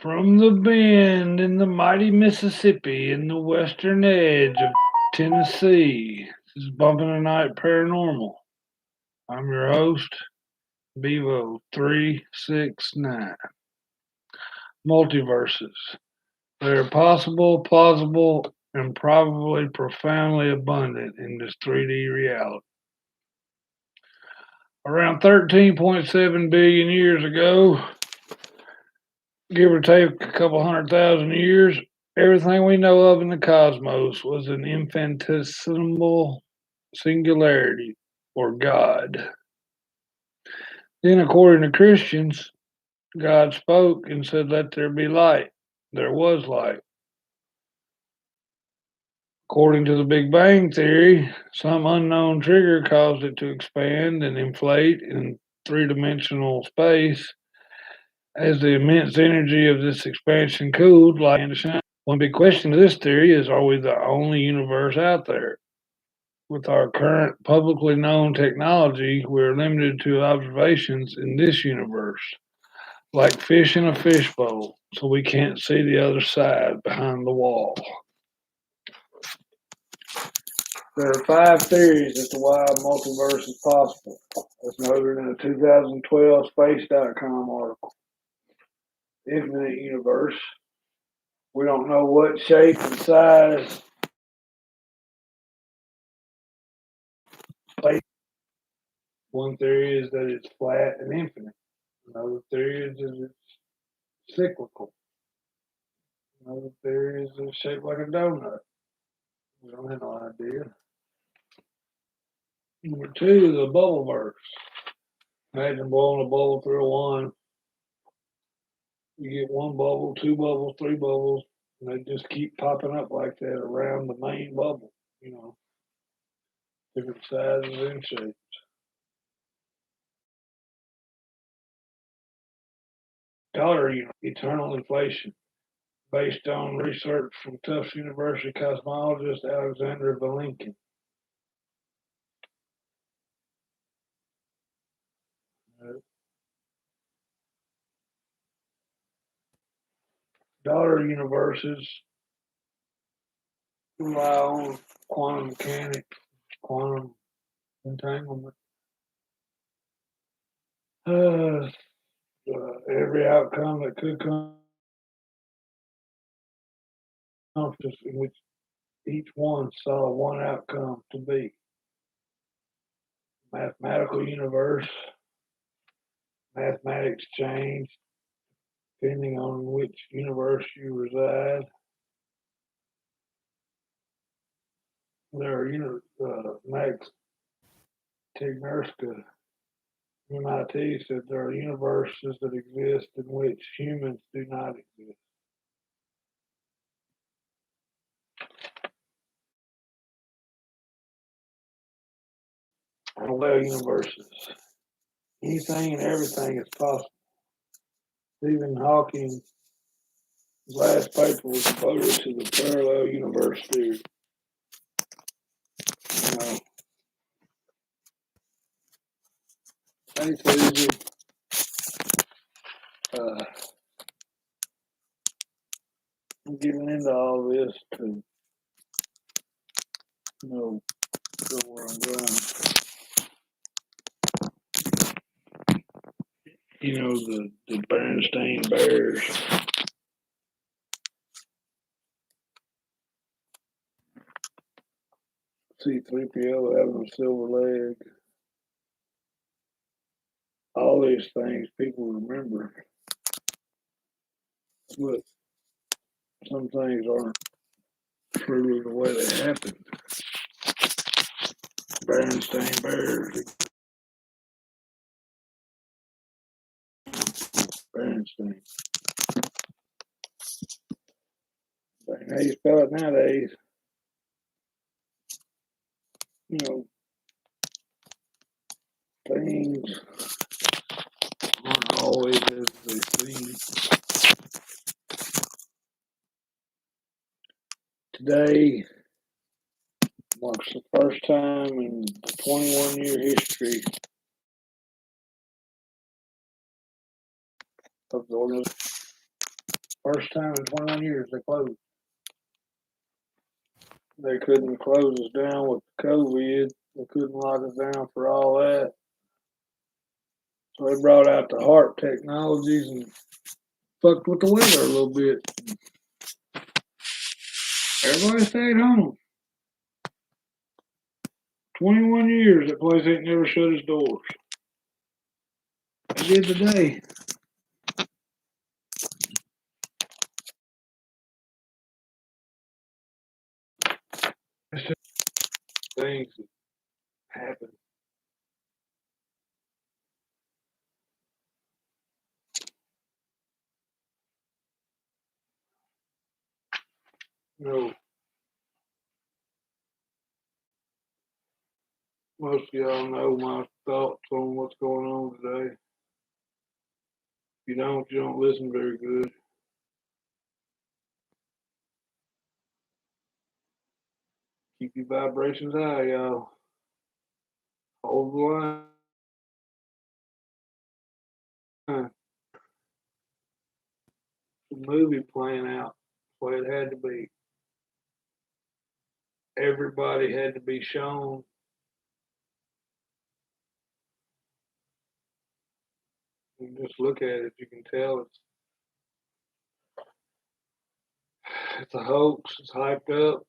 From the bend in the mighty Mississippi in the western edge of Tennessee, this is Bumping the Night Paranormal. I'm your host, Bevo369. Multiverses. They're possible, plausible, and probably profoundly abundant in this 3D reality. Around 13.7 billion years ago, give or take a couple 100,000 years, everything we know of in the cosmos was an infinitesimal singularity, or God. Then, according to Christians, God spoke and said, "Let there be light." There was light. According to the Big Bang Theory, some unknown trigger caused it to expand and inflate in three-dimensional space. As the immense energy of this expansion cooled, light began to shine. One big question to this theory is, are we the only universe out there? With our current publicly known technology, we're limited to observations in this universe, like fish in a fishbowl, so we can't see the other side behind the wall. There are 5 theories as to why a multiverse is possible, as noted in a 2012 Space.com article. Infinite universe. We don't know what shape and size space. One theory is that it's flat and infinite. Another theory is that it's cyclical. Another theory is that it's shaped like a donut. We don't have no idea. Number 2 is a bubble verse. Imagine blowing a bubble through a wand. You get 1 bubble, 2 bubbles, 3 bubbles, and they just keep popping up like that around the main bubble, different sizes and shapes. Dollar eternal inflation, based on research from Tufts University cosmologist Alexander Valinkin. Dollar universes rely on quantum mechanics, quantum entanglement. Every outcome that could come in which each one saw one outcome to be. Mathematical universe, mathematics change depending on which universe you reside. There are Max Tignerska, MIT, said there are universes that exist in which humans do not exist. Parallel universes. Anything and everything is possible. Stephen Hawking's last paper was devoted to the parallel universe theory. Hey, Susie. I'm getting into all this to go where I'm going. The Bernstein Bears. C-3PO having a silver leg. All these things people remember. But some things aren't true the way they happened. Bernstein Bears. Bernstein. How you spell it nowadays? Things aren't always as they seem. Today marks the first time in 21-year history of the organization First time in 21 years they closed. They couldn't close us down with COVID. They couldn't lock us down for all that. So they brought out the HARP technologies and fucked with the weather a little bit. Everybody stayed home. 21 years, that place ain't never shut its doors. They did today. It's just things that happen. You know, most of y'all know my thoughts on what's going on today. If you don't listen very good. Keep your vibrations high, y'all. Hold the line. The movie playing out the way it had to be. Everybody had to be shown. You just look at it, you can tell it's a hoax. It's hyped up.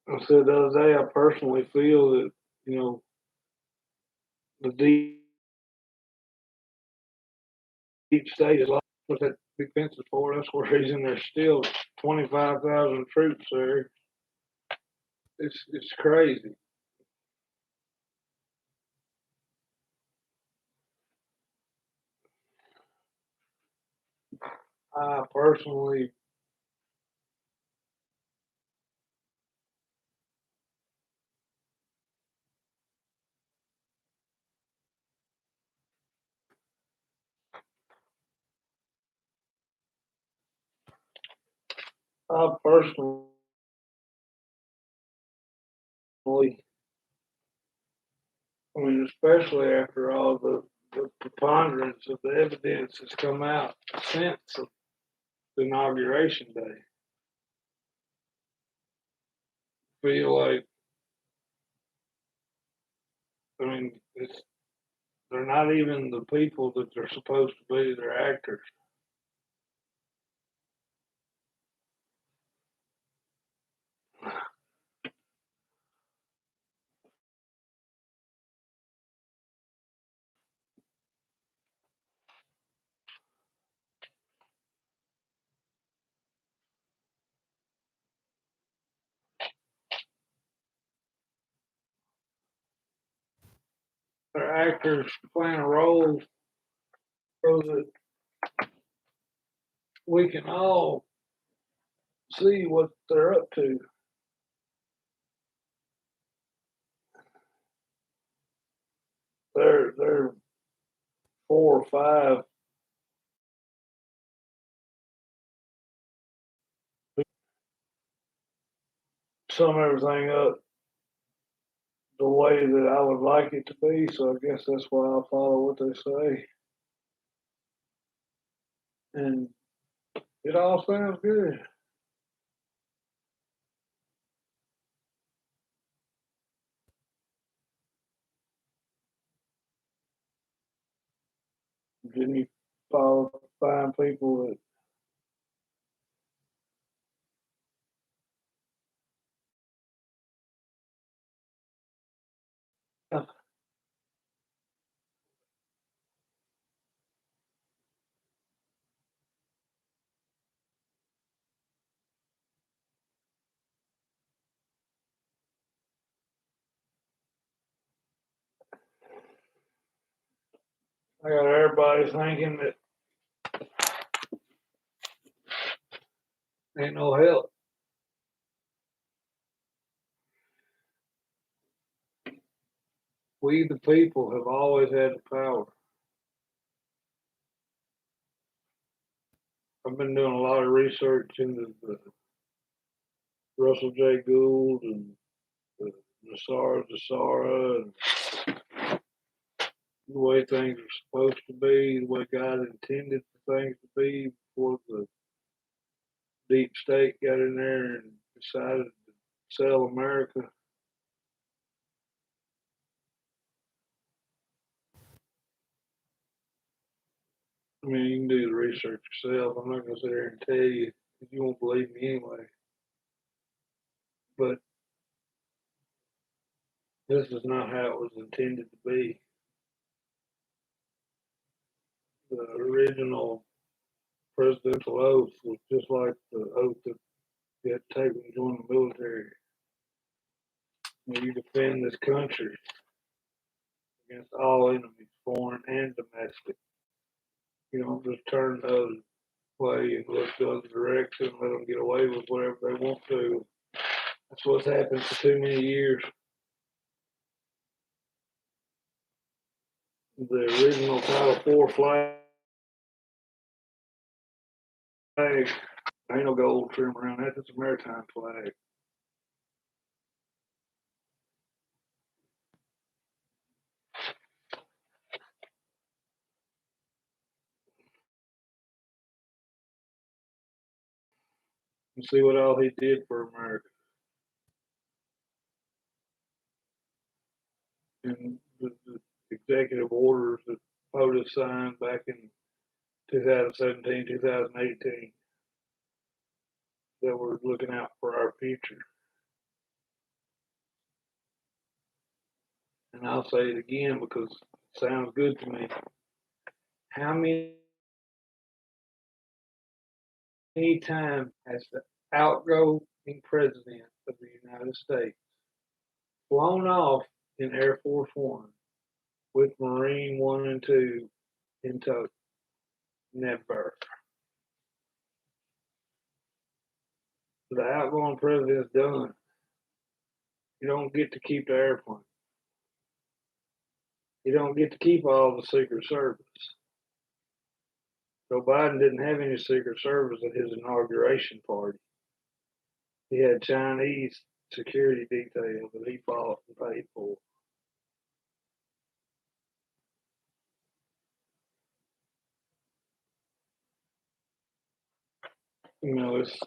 I said the other day, I personally feel that the deep state is like what that big fence is for. That's the reason there's still 25,000 troops there. It's crazy. I personally, I personally, I mean, especially after all the preponderance of the evidence has come out since the inauguration day, feel like, I mean, they're not even the people that they're supposed to be. They're actors. They're actors playing a role so that we can all see what they're up to. They're 4 or 5. Sum everything up the way that I would like it to be. So I guess that's why I follow what they say, and it all sounds good. Then you find people that I got everybody thinking that ain't no help. We, the people, have always had the power. I've been doing a lot of research into the Russell J. Gould and the Nasara and the way things are supposed to be, the way God intended for things to be before the deep state got in there and decided to sell America. I mean, you can do the research yourself. I'm not going to sit there and tell you because you won't believe me anyway. But this is not how it was intended to be. The original presidential oath was just like the oath that you had to take when you joined the military. When you defend this country against all enemies, foreign and domestic. You don't just turn the other way and look the other direction and let them get away with whatever they want to. That's what's happened for too many years. The original Title IV flag, ain't no gold trim around that. It's a maritime flag. And see what all he did for America. And the executive orders that POTUS signed back in 2017, 2018, that were looking out for our future. And I'll say it again because it sounds good to me. How many times has the outgoing president of the United States flown off in Air Force One with Marine One and Two in tow? Never. The outgoing president's done. You don't get to keep the airplane. You don't get to keep all the Secret Service. Joe Biden didn't have any Secret Service at his inauguration party. He had Chinese security detail that he bought and paid for. You know, it's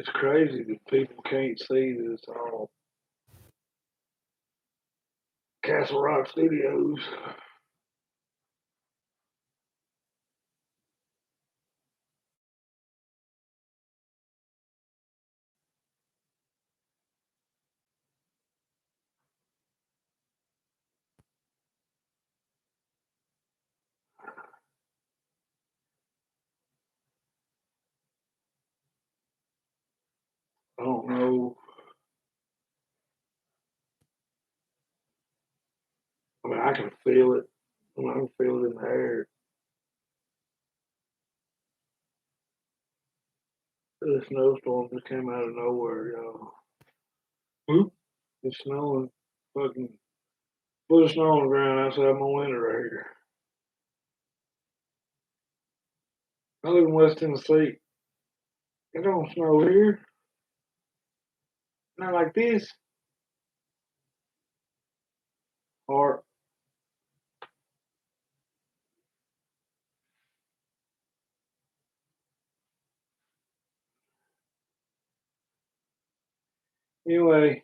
crazy that people can't see that it's all Castle Rock Studios. I don't know. I mean, I can feel it. I can feel it in the air. The snowstorm just came out of nowhere, y'all. Whoop. It's snowing. Fucking foot of snow on the ground outside my window right here. I live in West Tennessee. It don't snow here. Not like this. Or anyway,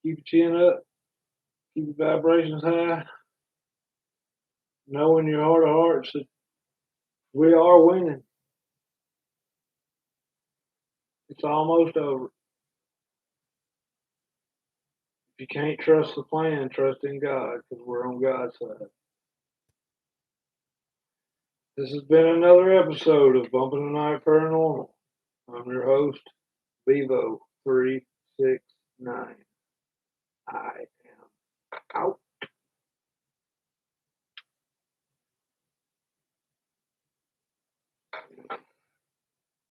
keep your chin up, keep your vibrations high, know in your heart of hearts that we are winning. It's almost over. If you can't trust the plan, trust in God because we're on God's side. This has been another episode of Bumping the Night Paranormal. I'm your host, Vivo369.